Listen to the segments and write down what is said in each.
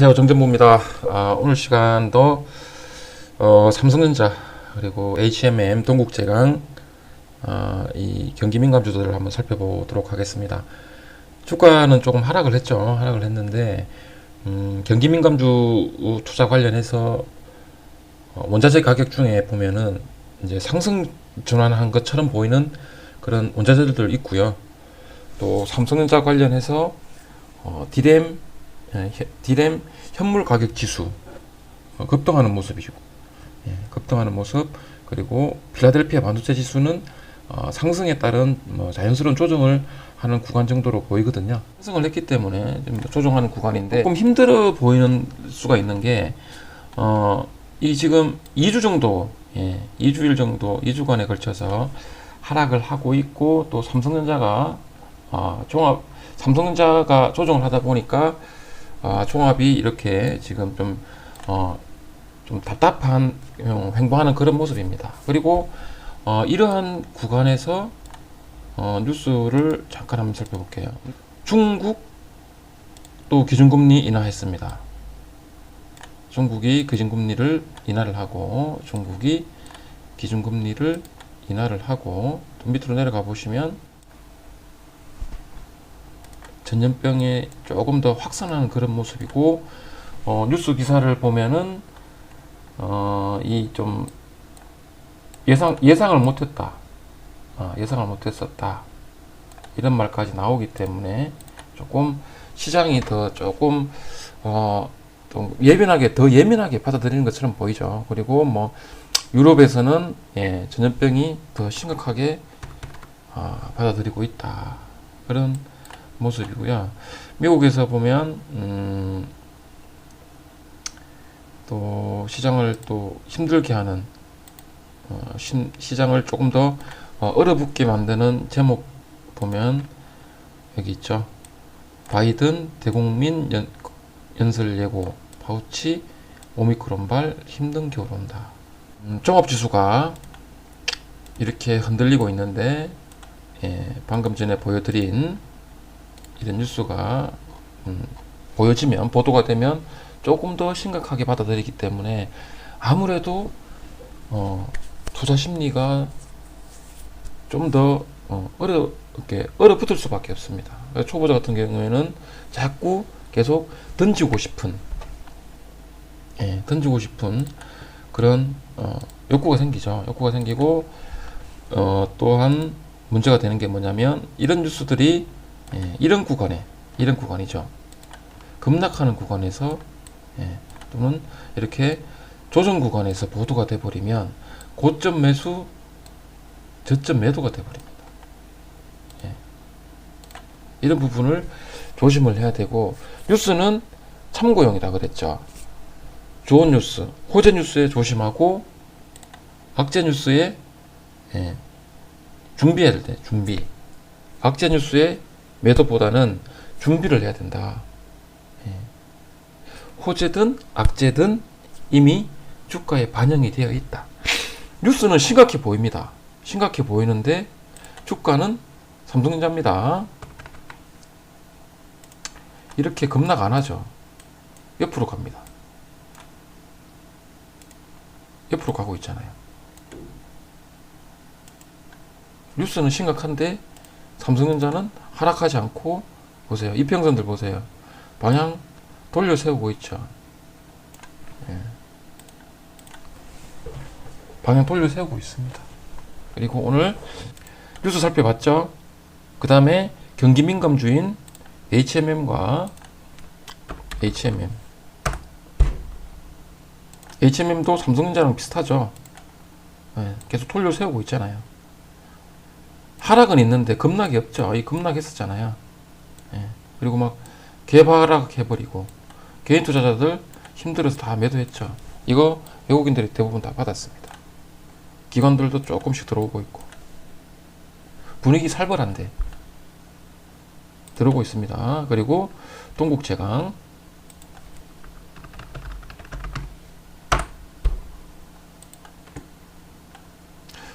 안녕하세요, 정전부입니다. 오늘 시간도 삼성전자 그리고 HMM, 동국제강 이 경기 민감주들을 한번 살펴보도록 하겠습니다. 주가는 조금 하락을 했죠. 하락을 했는데 경기 민감주 투자 관련해서 원자재 가격 중에 보면은 이제 상승 전환한 것처럼 보이는 그런 원자재들도 있고요. 또 삼성전자 관련해서 디램 현물 가격 지수 급등하는 모습이고, 급등하는 모습. 그리고 필라델피아 반도체 지수는 상승에 따른 자연스러운 조정을 하는 구간 정도로 보이거든요. 상승을 했기 때문에 좀 조정하는 구간인데 조금 힘들어 보이는 수가 있는 게 이 지금 2주 정도, 2주일 정도, 2주간에 걸쳐서 하락을 하고 있고, 또 삼성전자가 삼성전자가 조정을 하다 보니까 종합이 이렇게 지금 좀 답답한 횡보하는 그런 모습입니다. 그리고 이러한 구간에서 뉴스를 잠깐 한번 살펴볼게요. 중국 또 기준금리 인하했습니다. 중국이 기준금리를 인하를 하고, 중국이 기준금리를 인하를 하고, 또 밑으로 내려가 보시면 전염병에 조금 더 확산하는 그런 모습이고, 뉴스 기사를 보면은 이 좀 예상을 못했다, 예상을 못했었다, 이런 말까지 나오기 때문에 조금 시장이 더 조금 좀 더 예민하게 받아들이는 것처럼 보이죠. 그리고 뭐 유럽에서는 전염병이 더 심각하게 받아들이고 있다, 그런 모습이고요. 미국에서 보면 또 시장을 또 힘들게 하는, 시장을 조금 더 얼어붙게 만드는 제목 보면 여기 있죠. 바이든 대국민 연설 예고, 파우치 오미크론발 힘든 겨울 온다. 종합지수가 이렇게 흔들리고 있는데, 방금 전에 보여드린 이런 뉴스가 보여지면, 보도가 되면 조금 더 심각하게 받아들이기 때문에 아무래도 투자 심리가 좀 더 얼어붙을 수밖에 없습니다. 초보자 같은 경우에는 자꾸 계속 던지고 싶은 그런 욕구가 생기죠. 욕구가 생기고, 또한 문제가 되는 게 뭐냐면, 이런 뉴스들이 이런 구간이죠. 급락하는 구간에서, 또는 이렇게 조정 구간에서 보도가 돼 버리면 고점 매수, 저점 매도가 돼 버립니다. 이런 부분을 조심을 해야 되고, 뉴스는 참고용이다 그랬죠. 좋은 뉴스, 호재 뉴스에 조심하고, 악재 뉴스에 준비해야 될 때 준비. 악재 뉴스에 매도보다는 준비를 해야 된다. 호재든 악재든 이미 주가에 반영이 되어 있다. 뉴스는 심각해 보입니다. 심각해 보이는데 주가는 삼성전자입니다. 이렇게 급락 안 하죠. 옆으로 갑니다. 옆으로 가고 있잖아요. 뉴스는 심각한데 삼성전자는 하락하지 않고, 보세요. 이평선들 보세요. 방향 돌려 세우고 있죠. 방향 돌려 세우고 있습니다. 그리고 오늘 뉴스 살펴봤죠. 그 다음에 경기 민감주인 HMM과 HMM도 삼성전자랑 비슷하죠. 계속 돌려 세우고 있잖아요. 하락은 있는데 급락이 없죠. 이 급락했었잖아요. 그리고 막 개발하락 해버리고, 개인 투자자들 힘들어서 다 매도했죠. 이거 외국인들이 대부분 다 받았습니다. 기관들도 조금씩 들어오고 있고, 분위기 살벌한데 들어오고 있습니다. 그리고 동국제강,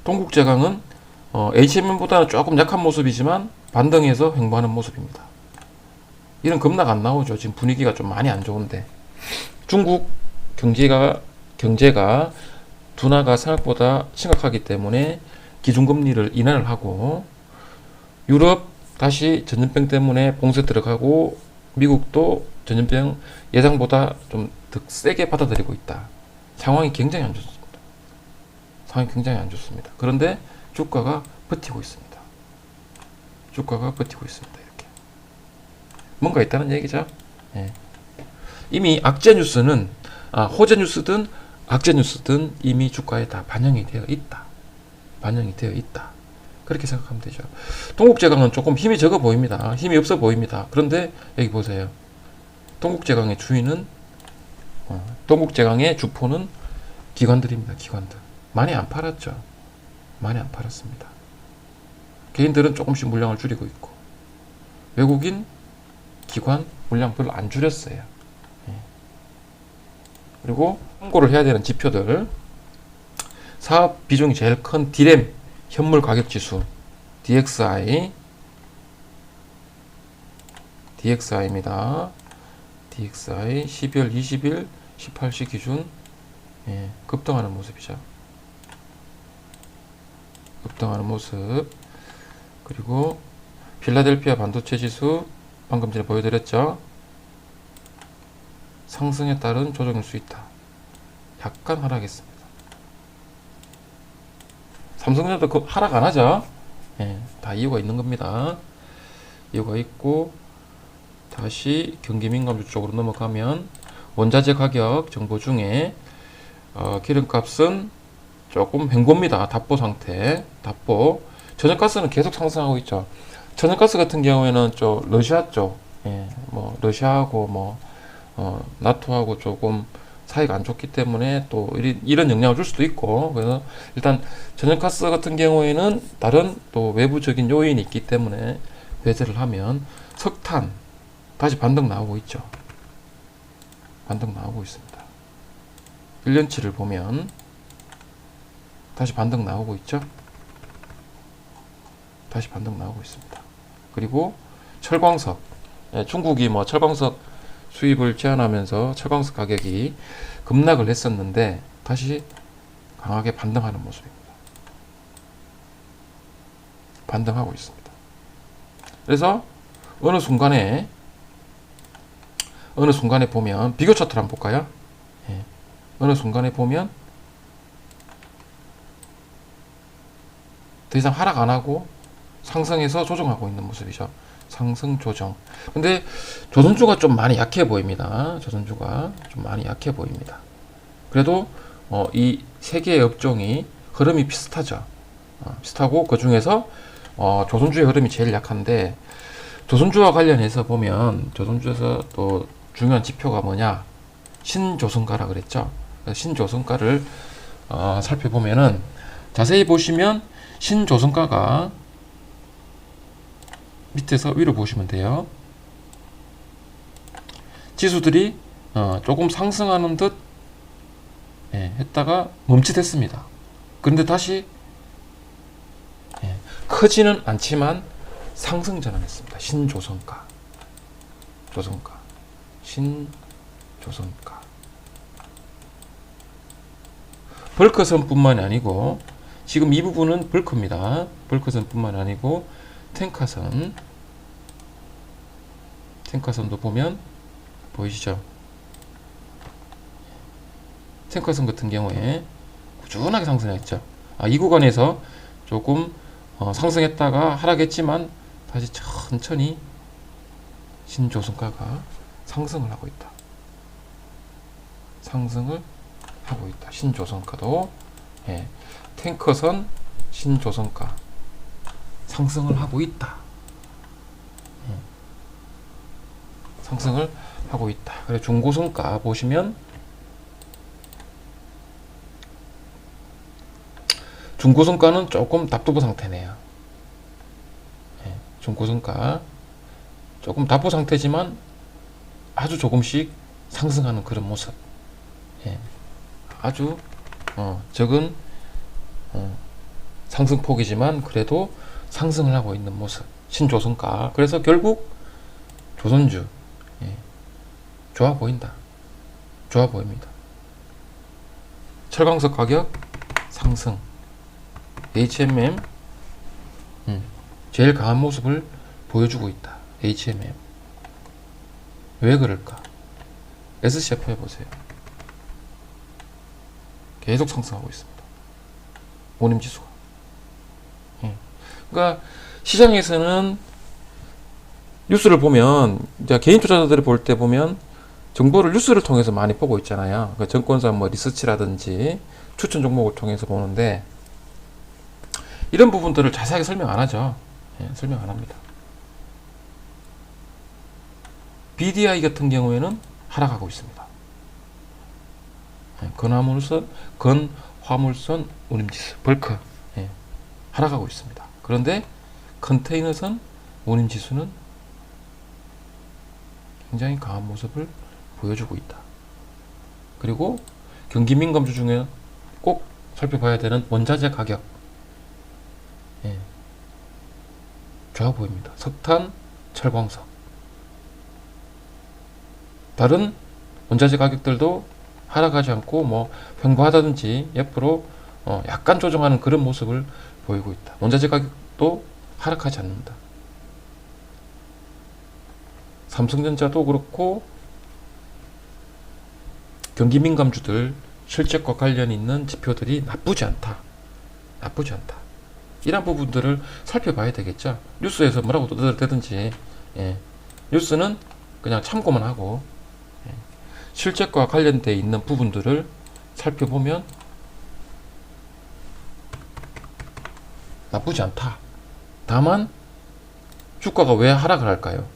동국제강은 HMM보다는 조금 약한 모습이지만 반등해서 횡보하는 모습입니다. 이런 급락 안 나오죠. 지금 분위기가 좀 많이 안 좋은데. 중국 경제가 둔화가 생각보다 심각하기 때문에 기준금리를 인하를 하고, 유럽 다시 전염병 때문에 봉쇄 들어가고, 미국도 전염병 예상보다 좀 더 세게 받아들이고 있다. 상황이 굉장히 안 좋습니다. 상황이 굉장히 안 좋습니다. 그런데 주가가 버티고 있습니다. 주가가 버티고 있습니다. 이렇게 뭔가 있다는 얘기죠. 예. 이미 악재 뉴스는 호재 뉴스든 악재 뉴스든 이미 주가에 다 반영이 되어 있다. 반영이 되어 있다. 그렇게 생각하면 되죠. 동국제강은 조금 힘이 적어 보입니다. 힘이 없어 보입니다. 그런데 여기 보세요. 동국제강의 주인은 동국제강의 주포는 기관들입니다. 기관들. 많이 안 팔았죠. 많이 안 팔았습니다. 개인들은 조금씩 물량을 줄이고 있고, 외국인 기관 물량 별로 안 줄였어요. 그리고 참고를 해야 되는 지표들, 사업 비중이 제일 큰 디램 현물 가격 지수 DXI입니다. DXI 12월 20일 18시 기준 급등하는 모습이죠. 급등하는 모습. 그리고 필라델피아 반도체 지수 방금 전에 보여드렸죠. 상승에 따른 조정일 수 있다. 약간 하락했습니다. 삼성전자도 하락 안 하죠. 다 이유가 있는 겁니다. 이유가 있고, 다시 경기민감주 쪽으로 넘어가면 원자재 가격 정보 중에 기름값은 조금 횡보입니다. 답보 상태. 답보. 천연가스는 계속 상승하고 있죠. 천연가스 같은 경우에는 러시아 쪽, 뭐 러시아하고 나토하고 조금 사이가 안 좋기 때문에 또 이런 영향을 줄 수도 있고, 그래서 일단 천연가스 같은 경우에는 다른 또 외부적인 요인이 있기 때문에 배제를 하면, 석탄 다시 반등 나오고 있죠. 반등 나오고 있습니다. 1년치를 보면 다시 반등 나오고 있죠. 다시 반등 나오고 있습니다. 그리고 철광석, 중국이 철광석 수입을 제한하면서 철광석 가격이 급락을 했었는데 다시 강하게 반등하는 모습입니다. 반등하고 있습니다. 그래서 어느 순간에 보면 비교 차트를 한번 볼까요? 어느 순간에 보면 더 이상 하락 안 하고 상승해서 조정하고 있는 모습이죠. 상승 조정. 근데 조선주가 좀 많이 약해 보입니다. 조선주가 좀 많이 약해 보입니다. 그래도 이 세 개의 업종이 흐름이 비슷하죠. 비슷하고 그 중에서 조선주의 흐름이 제일 약한데, 조선주와 관련해서 보면 조선주에서 또 중요한 지표가 뭐냐, 신조선가라 그랬죠. 신조선가를 살펴보면은, 자세히 보시면 신조선가가 밑에서 위로 보시면 돼요. 지수들이 조금 상승하는 듯 했다가 멈칫했습니다. 그런데 다시 크지는 않지만 상승 전환했습니다. 신조선가, 신조선가. 벌크선뿐만이 아니고, 지금 이 부분은 벌크입니다. 벌크선뿐만 아니고 탱카선도 보면 보이시죠? 탱카선 같은 경우에 꾸준하게 상승했죠. 이 구간에서 조금 상승했다가 하락했지만 다시 천천히 신조선가가 상승을 하고 있다. 상승을 하고 있다. 신조선가도 탱커선 신조선가 상승을 하고 있다. 상승을 하고 있다. 그래, 중고선가 보시면 중고선가는 조금 답도부 상태네요. 중고선가 조금 답보 상태지만 아주 조금씩 상승하는 그런 모습. 아주 적은 상승폭이지만 그래도 상승을 하고 있는 모습. 신조선가. 그래서 결국 조선주 좋아 보인다. 좋아 보입니다. 철광석 가격 상승. HMM 제일 강한 모습을 보여주고 있다. HMM. 왜 그럴까? SCF 해보세요. 계속 상승하고 있습니다. 원임지수가. 그러니까 시장에서는 뉴스를 보면, 이제 개인 투자자들이 볼 때 보면 정보를 뉴스를 통해서 많이 보고 있잖아요. 그러니까 증권사 뭐 리서치라든지 추천 종목을 통해서 보는데, 이런 부분들을 자세하게 설명 안 하죠. 설명 안 합니다. BDI 같은 경우에는 하락하고 있습니다. 건화물선 운임지수 벌크 하락하고 있습니다. 그런데 컨테이너선 운임지수는 굉장히 강한 모습을 보여주고 있다. 그리고 경기민감주 중에 꼭 살펴봐야 되는 원자재 가격 좋아 보입니다. 석탄, 철광석. 다른 원자재 가격들도 하락하지 않고 뭐 횡보하다든지 옆으로 약간 조정하는 그런 모습을 보이고 있다. 원자재 가격도 하락하지 않는다. 삼성전자도 그렇고 경기 민감주들 실적과 관련 있는 지표들이 나쁘지 않다. 이런 부분들을 살펴봐야 되겠죠. 뉴스에서 뭐라고 떠들든지 뉴스는 그냥 참고만 하고 실적과 관련되어 있는 부분들을 살펴보면 나쁘지 않다. 다만 주가가 왜 하락을 할까요?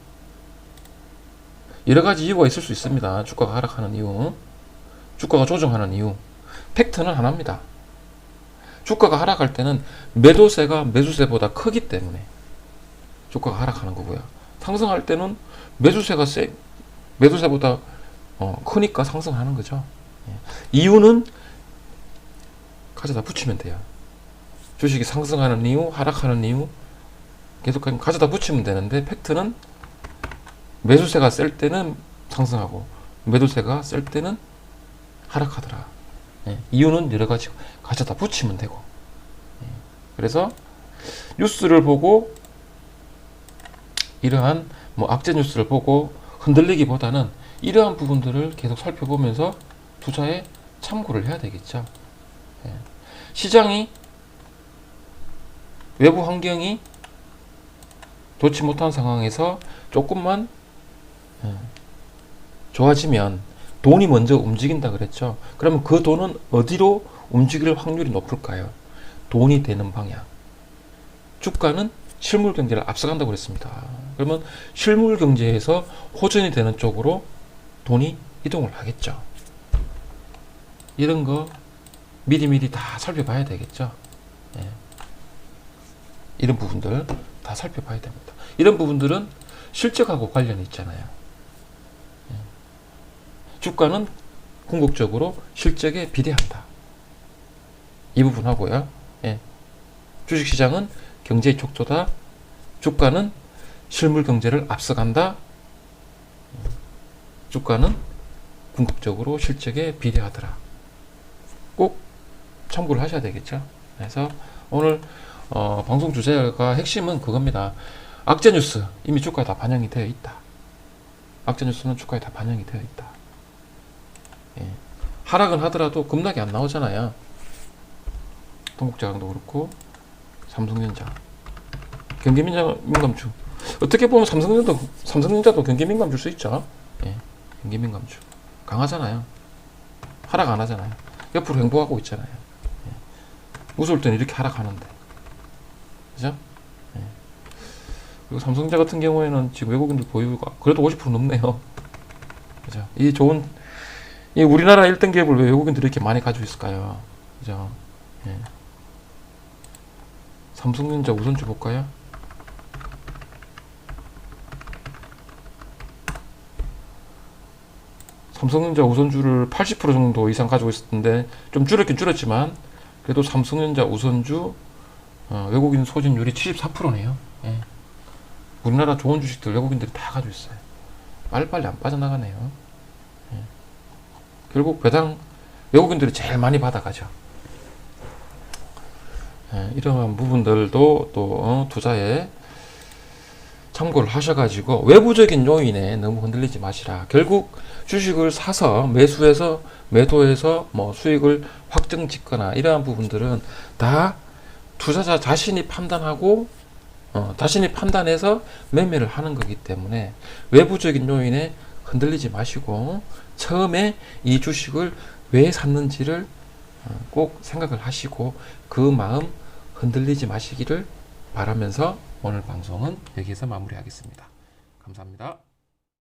여러 가지 이유가 있을 수 있습니다. 주가가 하락하는 이유, 주가가 조정하는 이유. 팩트는 하나입니다. 주가가 하락할 때는 매도세가 매수세보다 크기 때문에 주가가 하락하는 거고요. 상승할 때는 매수세보다 크니까 상승하는 거죠. 이유는 가져다 붙이면 돼요. 주식이 상승하는 이유, 하락하는 이유 계속 가져다 붙이면 되는데, 팩트는 매수세가 셀 때는 상승하고 매도세가 셀 때는 하락하더라. 이유는 여러 가지 가져다 붙이면 되고. 그래서 뉴스를 보고 이러한 악재 뉴스를 보고 흔들리기보다는 이러한 부분들을 계속 살펴보면서 투자에 참고를 해야 되겠죠. 시장이 외부 환경이 좋지 못한 상황에서 조금만 좋아지면 돈이 먼저 움직인다 그랬죠. 그러면 그 돈은 어디로 움직일 확률이 높을까요? 돈이 되는 방향. 주가는 실물 경제를 앞서간다고 그랬습니다. 그러면 실물 경제에서 호전이 되는 쪽으로 돈이 이동을 하겠죠. 이런 거 미리미리 다 살펴봐야 되겠죠. 이런 부분들 다 살펴봐야 됩니다. 이런 부분들은 실적하고 관련이 있잖아요. 주가는 궁극적으로 실적에 비례한다. 이 부분 하고요. 주식시장은 경제의 촉도다. 주가는 실물 경제를 앞서간다. 주가는 궁극적으로 실적에 비례하더라. 꼭 참고를 하셔야 되겠죠. 그래서 오늘 방송 주제가 핵심은 그겁니다. 악재 뉴스 이미 주가에 다 반영이 되어 있다. 악재 뉴스는 주가에 다 반영이 되어 있다. 하락은 하더라도 급락이 안 나오잖아요. 동국제강도 그렇고 삼성전자, 경기민감주. 어떻게 보면 삼성전자도 경기민감주일 수 있죠. 경기민감주 강하잖아요. 하락 안 하잖아요. 옆으로 횡보하고 있잖아요. 무서울 때는 이렇게 하락하는데, 그죠? 그리고 삼성전자 같은 경우에는 지금 외국인들 보유가 그래도 50% 넘네요. 그죠? 이 우리나라 1등 기업을 왜 외국인들이 이렇게 많이 가지고 있을까요? 그죠? 삼성전자 우선주 볼까요? 삼성전자 우선주를 80% 정도 이상 가지고 있었는데 좀 줄었긴 줄었지만 그래도 삼성전자 우선주 외국인 소진율이 74%네요. 우리나라 좋은 주식들 외국인들이 다 가지고 있어요. 빨리빨리 안 빠져나가네요. 결국 배당 외국인들이 제일 많이 받아가죠. 이러한 부분들도 또 투자에 참고를 하셔가지고 외부적인 요인에 너무 흔들리지 마시라. 결국 주식을 사서 매수해서 매도해서 뭐 수익을 확정 짓거나 이러한 부분들은 다 투자자 자신이 판단하고 자신이 판단해서 매매를 하는 거기 때문에 외부적인 요인에 흔들리지 마시고 처음에 이 주식을 왜 샀는지를 꼭 생각을 하시고 그 마음 흔들리지 마시기를 바라면서 오늘 방송은 여기에서 마무리하겠습니다. 감사합니다.